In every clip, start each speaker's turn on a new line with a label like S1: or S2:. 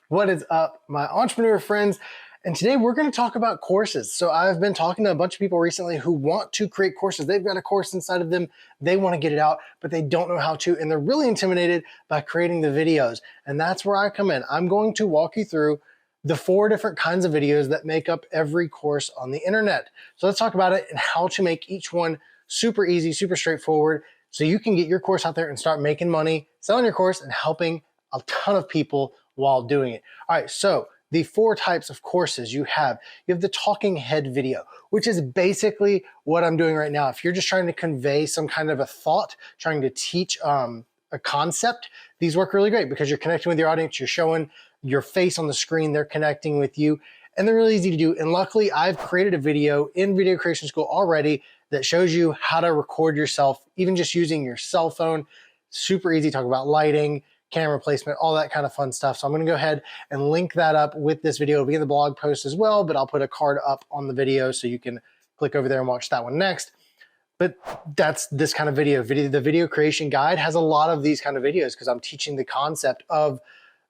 S1: What is up, my entrepreneur friends? And today we're going to talk about courses. So I've been talking to a bunch of people recently who want to create courses. They've got a course inside of them. They want to get it out, but they don't know how to. And they're really intimidated by creating the videos. And that's where I come in. I'm going to walk you through the 4 different kinds of videos that make up every course on the internet. So let's talk about it and how to make each one super easy, super straightforward, so you can get your course out there and start making money, selling your course and helping a ton of people while doing it. All right, so the 4 types of courses you have the talking head video, which is basically what I'm doing right now. If you're just trying to convey some kind of a thought, trying to teach a concept, these work really great because you're connecting with your audience, you're showing your face on the screen, they're connecting with you, and they're really easy to do. And luckily, I've created a video in Video Creation School already that shows you how to record yourself, even just using your cell phone. Super easy, talk about lighting, camera placement, all that kind of fun stuff. So I'm gonna go ahead and link that up with this video. It'll be in the blog post as well, but I'll put a card up on the video so you can click over there and watch that one next. But that's this kind of video. The video creation guide has a lot of these kind of videos because I'm teaching the concept of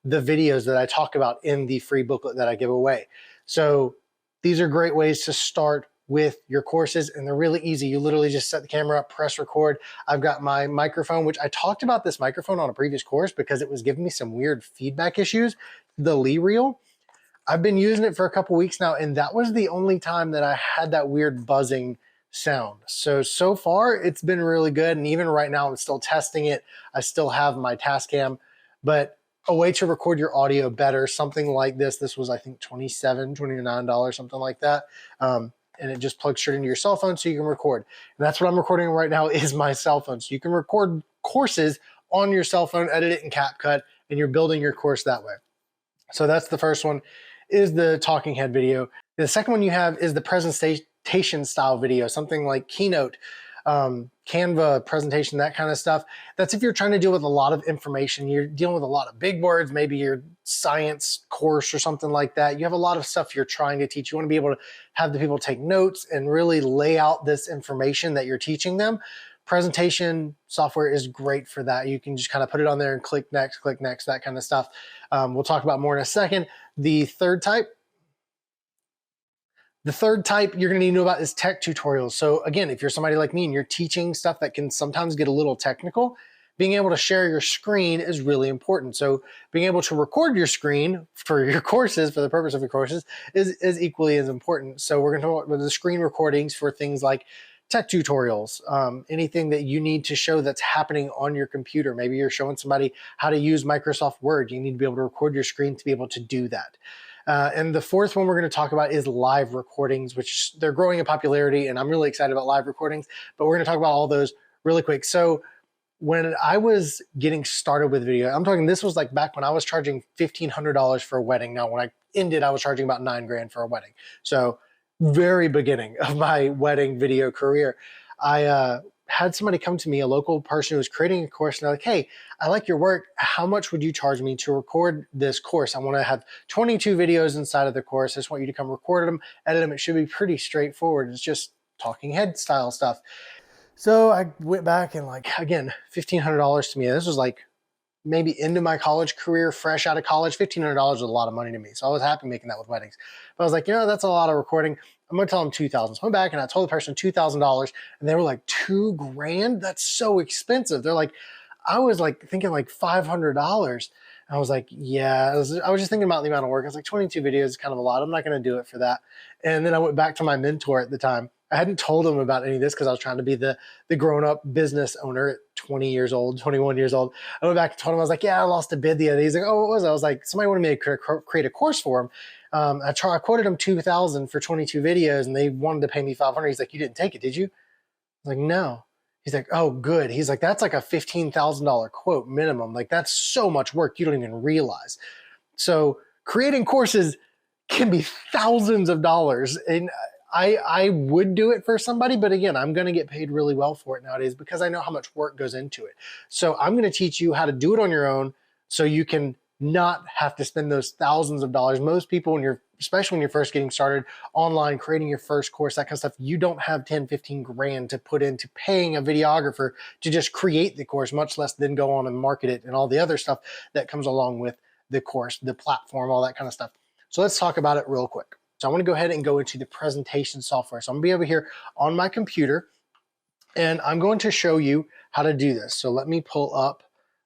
S1: the videos that I talk about in the free booklet that I give away. So these are great ways to start with your courses, and they're really easy. You literally just set the camera up, press record. I've got my microphone, which I talked about this microphone on a previous course because it was giving me some weird feedback issues, the Lee Reel. I've been using it for a couple weeks now, and that was the only time that I had that weird buzzing sound. So far it's been really good. And even right now I'm still testing it. I still have my Tascam, but a way to record your audio better, something like this. This was, I think, $27, $29, something like that. And it just plugs straight into your cell phone so you can record. And that's what I'm recording right now is my cell phone. So you can record courses on your cell phone, edit it in CapCut, and you're building your course that way. So that's the first one, is the talking head video. The second one you have is the presentation style video, something like Keynote, Canva presentation, that kind of stuff. That's if you're trying to deal with a lot of information, you're dealing with a lot of big words, maybe your science course or something like that. You have a lot of stuff you're trying to teach. You want to be able to have the people take notes and really lay out this information that you're teaching them. Presentation software is great for that. You can just kind of put it on there and click next, that kind of stuff. We'll talk about more in a second. The third type you're gonna need to know about is tech tutorials. So again, if you're somebody like me and you're teaching stuff that can sometimes get a little technical, being able to share your screen is really important. So being able to record your screen for your courses, for the purpose of your courses, is equally as important. So we're gonna talk about the screen recordings for things like tech tutorials, anything that you need to show that's happening on your computer. Maybe you're showing somebody how to use Microsoft Word. You need to be able to record your screen to be able to do that. And the fourth one we're going to talk about is live recordings, which they're growing in popularity, and I'm really excited about live recordings, but we're going to talk about all those really quick. So when I was getting started with video, I'm talking, this was like back when I was charging $1,500 for a wedding. Now, when I ended, I was charging about $9 grand for a wedding. So very beginning of my wedding video career, I had somebody come to me, a local person who was creating a course, and they're like, hey, I like your work. How much would you charge me to record this course? I want to have 22 videos inside of the course. I just want you to come record them, edit them. It should be pretty straightforward. It's just talking head style stuff. So I went back and, like, again, $1,500 to me. This was like maybe into my college career, fresh out of college. $1,500 was a lot of money to me. So I was happy making that with weddings. But I was like, that's a lot of recording. I'm going to tell them $2,000. So I went back and I told the person $2,000, and they were like, $2 grand? That's so expensive. They're like, I was like thinking like $500. I was like, yeah, I was just thinking about the amount of work. I was like, 22 videos is kind of a lot. I'm not going to do it for that. And then I went back to my mentor at the time. I hadn't told him about any of this because I was trying to be the grown-up business owner at 20 years old, 21 years old. I went back and told him, I was like, yeah, I lost a bid the other day. He's like, oh, what was it? I was like, somebody wanted me to create a course for him. I quoted him $2,000 for 22 videos, and they wanted to pay me $500. He's like, you didn't take it, did you? I was like, no. He's like, oh, good. He's like, that's like a $15,000 quote minimum. Like, that's so much work you don't even realize. So creating courses can be thousands of dollars. And I would do it for somebody, but again, I'm going to get paid really well for it nowadays because I know how much work goes into it. So I'm going to teach you how to do it on your own so you can not have to spend those thousands of dollars. Most people, especially when you're first getting started online, creating your first course, that kind of stuff, you don't have 10, 15 grand to put into paying a videographer to just create the course, much less then go on and market it and all the other stuff that comes along with the course, the platform, all that kind of stuff. So let's talk about it real quick. So I want to go ahead and go into the presentation software. So I'm gonna be over here on my computer, and I'm going to show you how to do this. So let me pull up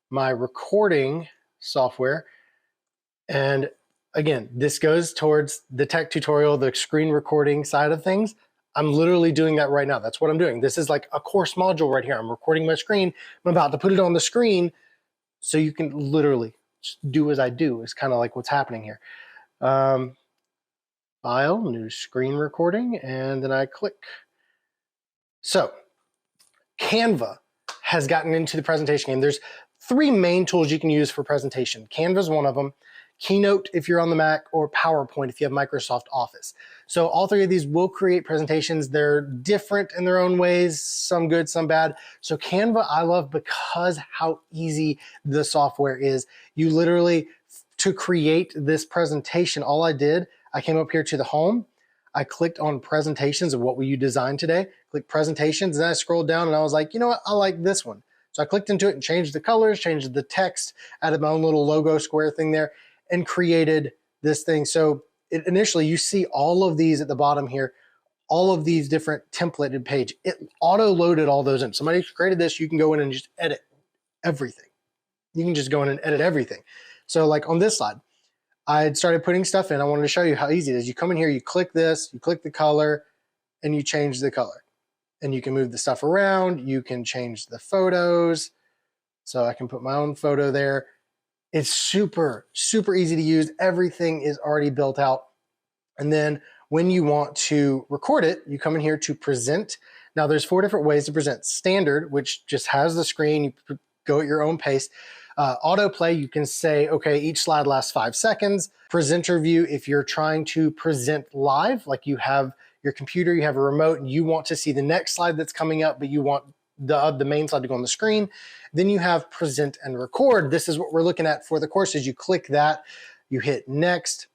S1: my recording software. And again, this goes towards the tech tutorial, the screen recording side of things. I'm literally doing that right now. That's what I'm doing. This is like a course module right here. I'm recording my screen. I'm about to put it on the screen so you can literally just do as I do. It's kind of like what's happening here. File, new screen recording, and then I click. So Canva has gotten into the presentation game. There's 3 main tools you can use for presentation. Canva is one of them, Keynote if you're on the Mac, or PowerPoint if you have Microsoft Office. So all 3 of these will create presentations. They're different in their own ways, some good, some bad. So Canva I love because how easy the software is. You literally, to create this presentation, all I did, I came up here to the home, I clicked on presentations of what will you design today, click presentations, and then I scrolled down and I was like, you know what, I like this one. So I clicked into it and changed the colors, changed the text, added my own little logo square thing there, and created this thing. So initially you see all of these at the bottom here, all of these different templated page. It auto-loaded all those in. Somebody created this, you can go in and just edit everything. You can just go in and edit everything. So like on this slide, I had started putting stuff in. I wanted to show you how easy it is. You come in here, you click this, you click the color, and you change the color. And you can move the stuff around. You can change the photos. So I can put my own photo there. It's super, super easy to use. Everything is already built out. And then when you want to record it, you come in here to present. Now there's 4 different ways to present. Standard, which just has the screen, you go at your own pace. Autoplay, you can say, okay, each slide lasts 5 seconds. Presenter view, if you're trying to present live, like you have your computer, you have a remote, and you want to see the next slide that's coming up, but you want the main slide to go on the screen. Then you have present and record. This is what we're looking at for the courses. You click that, you hit next,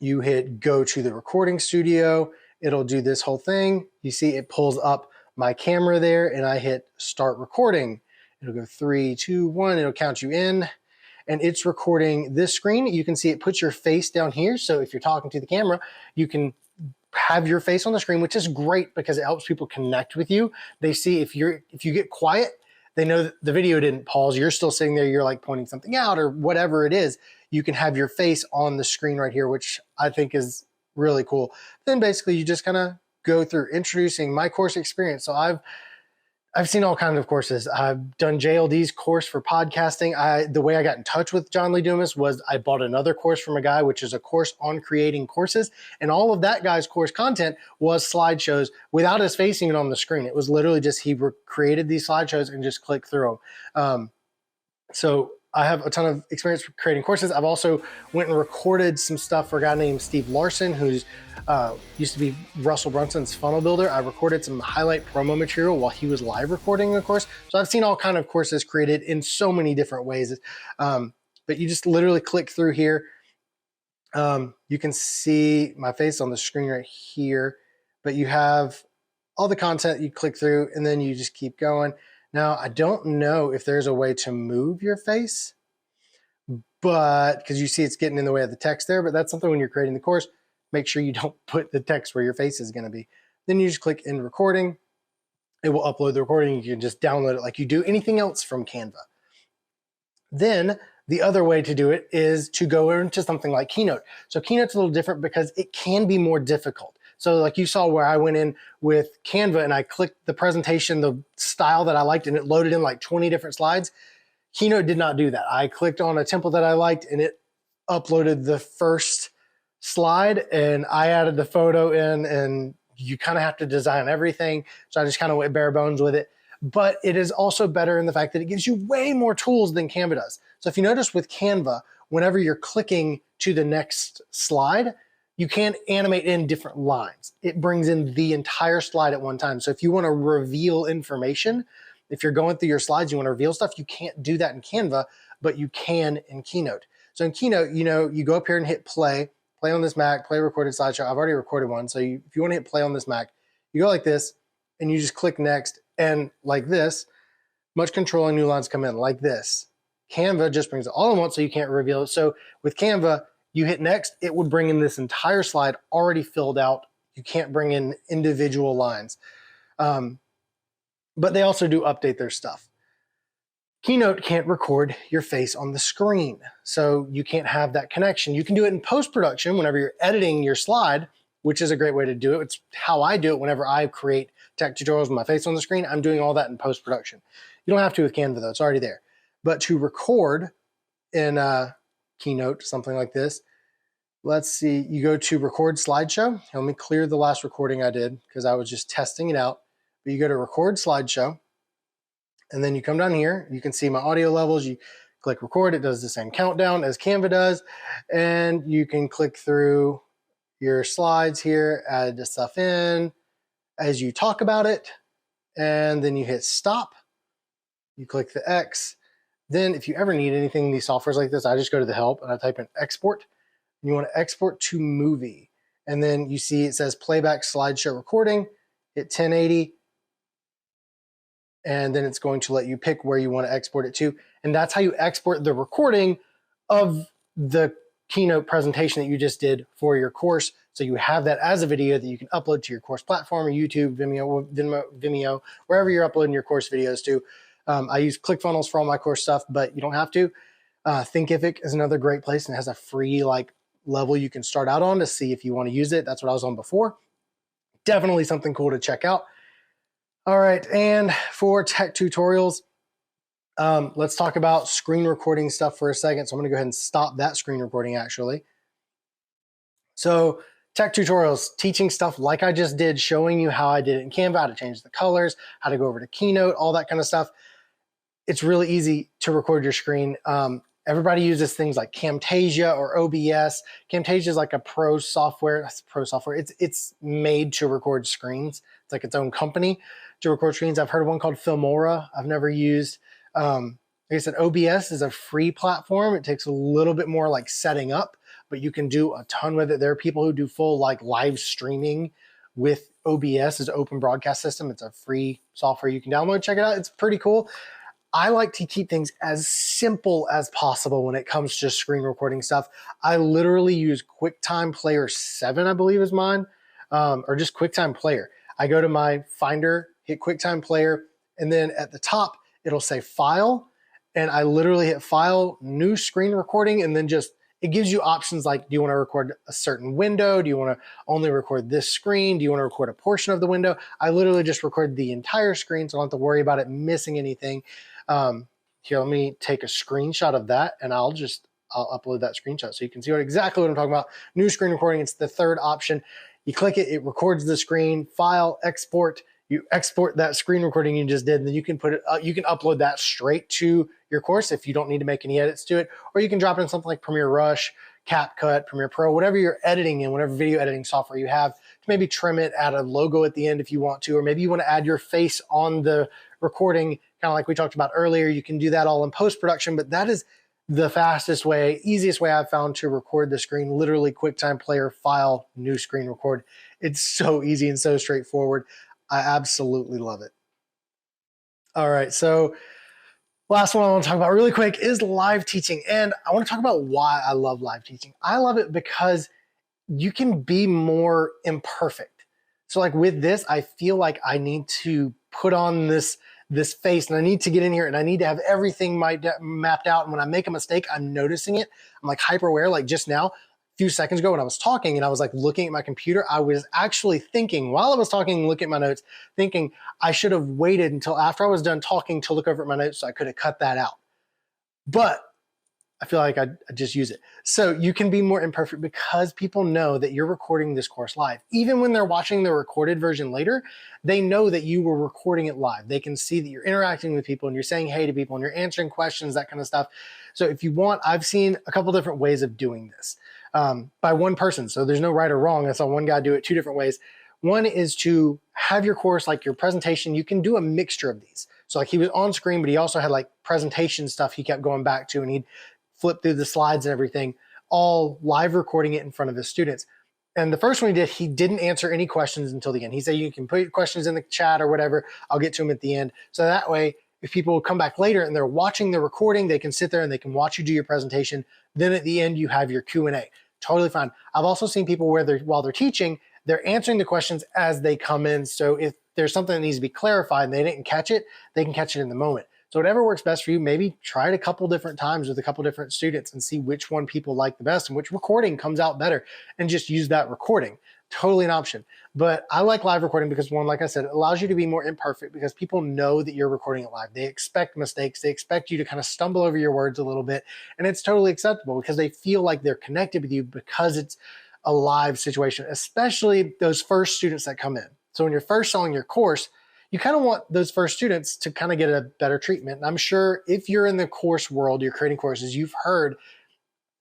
S1: you hit go to the recording studio. It'll do this whole thing. You see it pulls up my camera there, and I hit start recording. It'll go 3, 2, 1. It'll count you in, and it's recording this screen. You can see it puts your face down here. So if you're talking to the camera, you can have your face on the screen, which is great because it helps people connect with you. They see if you get quiet, they know that the video didn't pause. You're still sitting there. You're like pointing something out or whatever it is. You can have your face on the screen right here, which I think is really cool. Then basically you just kind of go through introducing my course experience. So I've seen all kinds of courses. I've done JLD's course for podcasting. The way I got in touch with John Lee Dumas was I bought another course from a guy, which is a course on creating courses. And all of that guy's course content was slideshows without us facing it on the screen. It was literally just he created these slideshows and just click through them. So I have a ton of experience creating courses. I've also went and recorded some stuff for a guy named Steve Larson, who's used to be Russell Brunson's funnel builder. I recorded some highlight promo material while he was live recording a course. So I've seen all kinds of courses created in so many different ways. But you just literally click through here. You can see my face on the screen right here, but you have all the content you click through and then you just keep going. Now, I don't know if there's a way to move your face, but because you see it's getting in the way of the text there, but that's something when you're creating the course, make sure you don't put the text where your face is going to be. Then you just click in recording. It will upload the recording. You can just download it like you do anything else from Canva. Then the other way to do it is to go into something like Keynote. So Keynote's a little different because it can be more difficult. So like you saw where I went in with Canva and I clicked the presentation, the style that I liked, and it loaded in like 20 different slides. Keynote did not do that. I clicked on a template that I liked and it uploaded the first slide and I added the photo in, and you kind of have to design everything. So I just kind of went bare bones with it. But it is also better in the fact that it gives you way more tools than Canva does. So if you notice with Canva, whenever you're clicking to the next slide, you can animate in different lines. It brings in the entire slide at one time. So if you want to reveal information, if you're going through your slides, you want to reveal stuff, you can't do that in Canva, but you can in Keynote. So in Keynote, you go up here and hit play on this Mac, play recorded slideshow. I've already recorded one. So if you want to hit play on this Mac, you go like this and you just click next, and like this, much control and new lines come in like this. Canva just brings it all in once, so you can't reveal it. So with Canva, you hit next, it would bring in this entire slide already filled out. You can't bring in individual lines. But they also do update their stuff. Keynote can't record your face on the screen, so you can't have that connection. You can do it in post-production whenever you're editing your slide, which is a great way to do it. It's how I do it whenever I create tech tutorials with my face on the screen. I'm doing all that in post-production. You don't have to with Canva though, it's already there. But to record in Keynote, something like this, let's see, you go to record slideshow. Let me clear the last recording I did because I was just testing it out. But you go to record slideshow, and then you come down here, you can see my audio levels. You click record, it does the same countdown as Canva does. And you can click through your slides here, add the stuff in as you talk about it. And then you hit stop. You click the X. Then if you ever need anything in these softwares like this, I just go to the help and I type in export. And you want to export to movie. And then you see it says playback slideshow recording, hit 1080. And then it's going to let you pick where you want to export it to. And that's how you export the recording of the Keynote presentation that you just did for your course. So you have that as a video that you can upload to your course platform, or YouTube, Vimeo, wherever you're uploading your course videos to. I use ClickFunnels for all my course stuff, but you don't have to. Thinkific is another great place, and it has a free level you can start out on to see if you want to use it. That's what I was on before. Definitely something cool to check out. All right, and for tech tutorials, let's talk about screen recording stuff for a second. So I'm gonna go ahead and stop that screen recording actually. So tech tutorials, teaching stuff like I just did, showing you how I did it in Canva, how to change the colors, how to go over to Keynote, all that kind of stuff. It's really easy to record your screen. Everybody uses things like Camtasia or OBS. Camtasia is like a pro software. That's pro software. It's made to record screens. It's like its own company to record screens. I've heard of one called Filmora. I've never used. Like I said, OBS is a free platform. It takes a little bit more like setting up, but you can do a ton with it. There are people who do full live streaming with OBS, is Open Broadcast System. It's a free software you can download. Check it out. It's pretty cool. I like to keep things as simple as possible when it comes to screen recording stuff. I literally use QuickTime Player 7, I believe is mine, or just QuickTime Player. I go to my Finder, hit QuickTime Player, and then at the top, it'll say File, and I literally hit File, New Screen Recording, and then it gives you options like, do you want to record a certain window? Do you want to only record this screen? Do you want to record a portion of the window? I literally just record the entire screen, so I don't have to worry about it missing anything. Here, let me take a screenshot of that, and I'll upload that screenshot so you can see exactly what I'm talking about. New screen recording, it's the third option. You click it, it records the screen, file, export. You export that screen recording you just did, and then you can you can upload that straight to your course if you don't need to make any edits to it, or you can drop it in something like Premiere Rush, CapCut, Premiere Pro, whatever you're editing in, whatever video editing software you have, to maybe trim it, add a logo at the end if you want to, or maybe you want to add your face on the recording, kind of like we talked about earlier. You can do that all in post-production, but that is the fastest way, easiest way I've found to record the screen. Literally QuickTime Player, File, New Screen Record. It's so easy and so straightforward. I absolutely love it. All right, so last one I want to talk about really quick is live teaching. And I want to talk about why I love live teaching. I love it because you can be more imperfect. So like with this, I feel like I need to put on this face, and I need to get in here, and I need to have everything mapped out. And when I make a mistake, I'm noticing it. I'm like hyper aware. Like just now, a few seconds ago when I was talking and I was like looking at my computer, I was actually thinking while I was talking, looking at my notes, thinking I should have waited until after I was done talking to look over at my notes so I could have cut that out. But I feel like I just use it. So you can be more imperfect because people know that you're recording this course live. Even when they're watching the recorded version later, they know that you were recording it live. They can see that you're interacting with people and you're saying hey to people and you're answering questions, that kind of stuff. So if you want, I've seen a couple different ways of doing this by one person. So there's no right or wrong. I saw one guy do it two different ways. One is to have your course, like your presentation, you can do a mixture of these. So like he was on screen, but he also had like presentation stuff he kept going back to, and he'd flip through the slides and everything, all live recording it in front of his students. And the first one he didn't answer any questions until the end. He said, you can put your questions in the chat or whatever. I'll get to them at the end. So that way, if people come back later and they're watching the recording, they can sit there and they can watch you do your presentation. Then at the end, you have your Q&A. Totally fine. I've also seen people where while they're teaching, they're answering the questions as they come in. So if there's something that needs to be clarified and they didn't catch it, they can catch it in the moment. So whatever works best for you, maybe try it a couple different times with a couple different students and see which one people like the best and which recording comes out better, and just use that recording. Totally an option. But I like live recording because, one, like I said, it allows you to be more imperfect because people know that you're recording it live. They expect mistakes. They expect you to kind of stumble over your words a little bit, and it's totally acceptable because they feel like they're connected with you because it's a live situation, especially those first students that come in. So when you're first selling your course, you kind of want those first students to kind of get a better treatment. And I'm sure if you're in the course world, you're creating courses, you've heard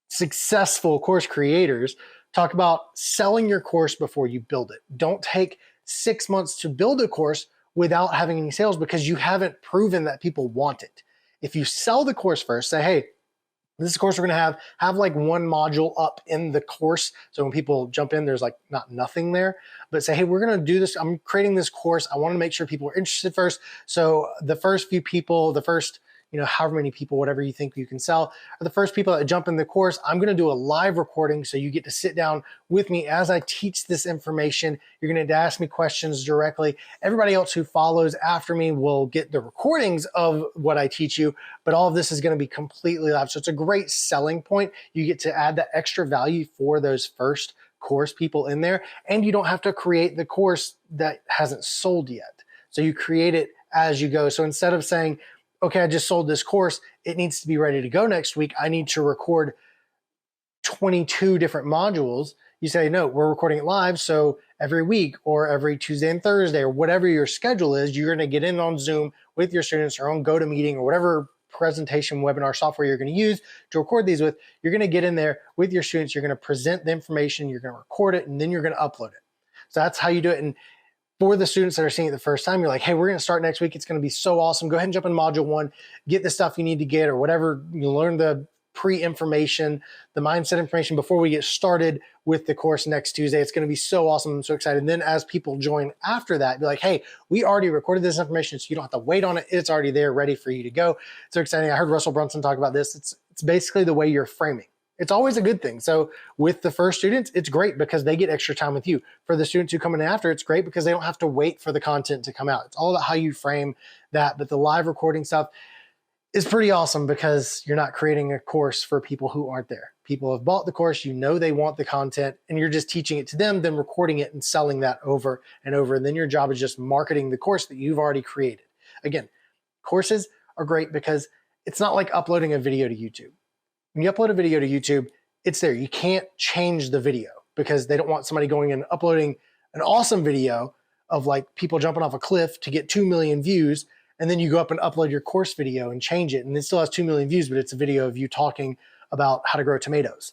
S1: successful course creators talk about selling your course before you build it. Don't take 6 months to build a course without having any sales because you haven't proven that people want it. If you sell the course first, say, hey, this is a course we're gonna have like one module up in the course. So when people jump in, there's like nothing there, but say, hey, we're gonna do this. I'm creating this course. I wanna make sure people are interested first. So the first few people, the first, however many people, whatever you think you can sell, are the first people that jump in the course. I'm gonna do a live recording so you get to sit down with me as I teach this information. You're gonna ask me questions directly. Everybody else who follows after me will get the recordings of what I teach you, but all of this is gonna be completely live. So it's a great selling point. You get to add that extra value for those first course people in there, and you don't have to create the course that hasn't sold yet. So you create it as you go. So instead of saying, okay, I just sold this course, it needs to be ready to go next week, I need to record 22 different modules. You say, no, we're recording it live. So every week or every Tuesday and Thursday or whatever your schedule is, you're gonna get in on Zoom with your students or on GoToMeeting or whatever presentation webinar software you're gonna use to record these with. You're gonna get in there with your students, you're gonna present the information, you're gonna record it, and then you're gonna upload it. So that's how you do it. And for the students that are seeing it the first time, you're like, hey, we're gonna start next week. It's gonna be so awesome. Go ahead and jump in module 1, get the stuff you need to get or whatever. You learn the pre-information, the mindset information before we get started with the course next Tuesday. It's gonna be so awesome. I'm so excited. And then as people join after that, be like, hey, we already recorded this information, so you don't have to wait on it. It's already there, ready for you to go. It's so exciting. I heard Russell Brunson talk about this. It's basically the way you're framing. It's always a good thing. So with the first students, it's great because they get extra time with you. For the students who come in after, it's great because they don't have to wait for the content to come out. It's all about how you frame that. But the live recording stuff is pretty awesome because you're not creating a course for people who aren't there. People have bought the course, they want the content, and you're just teaching it to them, then recording it and selling that over and over. And then your job is just marketing the course that you've already created. Again, courses are great because it's not like uploading a video to YouTube. When you upload a video to YouTube, it's there. You can't change the video because they don't want somebody going and uploading an awesome video of like people jumping off a cliff to get 2 million views. And then you go up and upload your course video and change it. And it still has 2 million views, but it's a video of you talking about how to grow tomatoes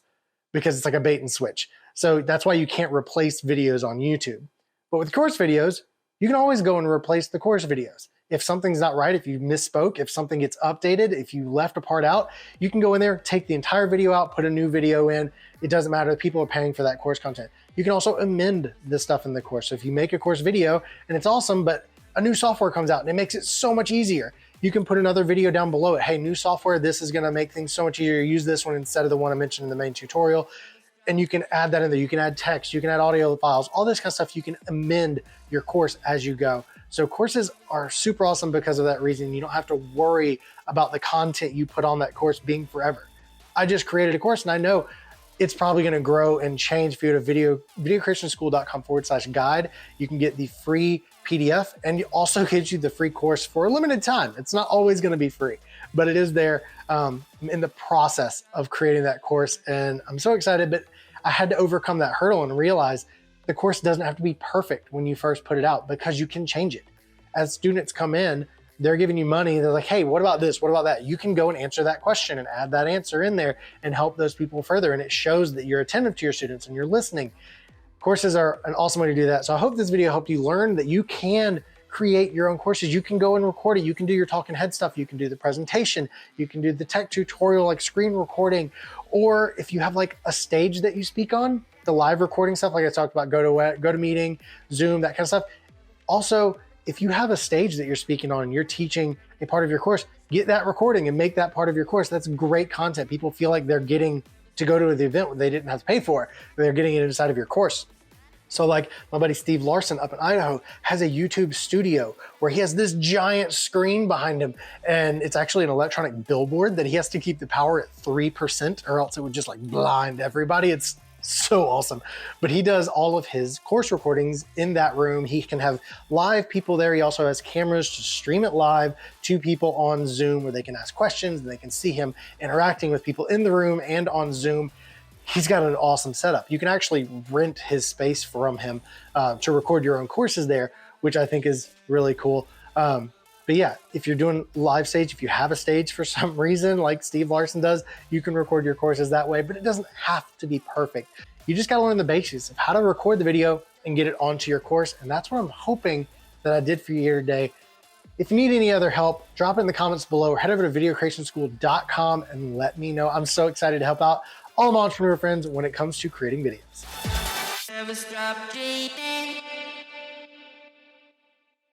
S1: because it's like a bait and switch. So that's why you can't replace videos on YouTube. But with course videos, you can always go and replace the course videos. If something's not right, if you misspoke, if something gets updated, if you left a part out, you can go in there, take the entire video out, put a new video in. It doesn't matter. People are paying for that course content. You can also amend the stuff in the course. So if you make a course video and it's awesome, but a new software comes out and it makes it so much easier, you can put another video down below it. Hey, new software, this is gonna make things so much easier. Use this one instead of the one I mentioned in the main tutorial. And you can add that in there. You can add text, you can add audio files, all this kind of stuff. You can amend your course as you go. So courses are super awesome because of that reason. You don't have to worry about the content you put on that course being forever. I just created a course and I know it's probably going to grow and change. If you go to videocreationschool.com/guide, you can get the free PDF and it also gives you the free course for a limited time. It's not always going to be free, but it is there in the process of creating that course. And I'm so excited, but I had to overcome that hurdle and realize the course doesn't have to be perfect when you first put it out because you can change it. As students come in, they're giving you money. They're like, hey, what about this? What about that? You can go and answer that question and add that answer in there and help those people further. And it shows that you're attentive to your students and you're listening. Courses are an awesome way to do that. So I hope this video helped you learn that you can create your own courses. You can go and record it. You can do your talking head stuff. You can do the presentation. You can do the tech tutorial, like screen recording. Or if you have like a stage that you speak on, the live recording stuff, like I talked about, GoToMeeting, Zoom, that kind of stuff. Also, if you have a stage that you're speaking on, you're teaching a part of your course, get that recording and make that part of your course. That's great content. People feel like they're getting to go to the event when they didn't have to pay for it. They're getting it inside of your course. So like my buddy Steve Larson up in Idaho has a YouTube studio where he has this giant screen behind him, and it's actually an electronic billboard that he has to keep the power at 3% or else it would just like blind everybody. It's so awesome. But he does all of his course recordings in that room. He can have live people there. He also has cameras to stream it live to people on Zoom where they can ask questions and they can see him interacting with people in the room and on Zoom. He's got an awesome setup. You can actually rent his space from him to record your own courses there, which I think is really cool. But yeah, if you're doing live stage, if you have a stage for some reason, like Steve Larson does, you can record your courses that way, but it doesn't have to be perfect. You just gotta learn the basics of how to record the video and get it onto your course. And that's what I'm hoping that I did for you here today. If you need any other help, drop it in the comments below or head over to videocreationschool.com and let me know. I'm so excited to help out all my entrepreneur friends when it comes to creating videos.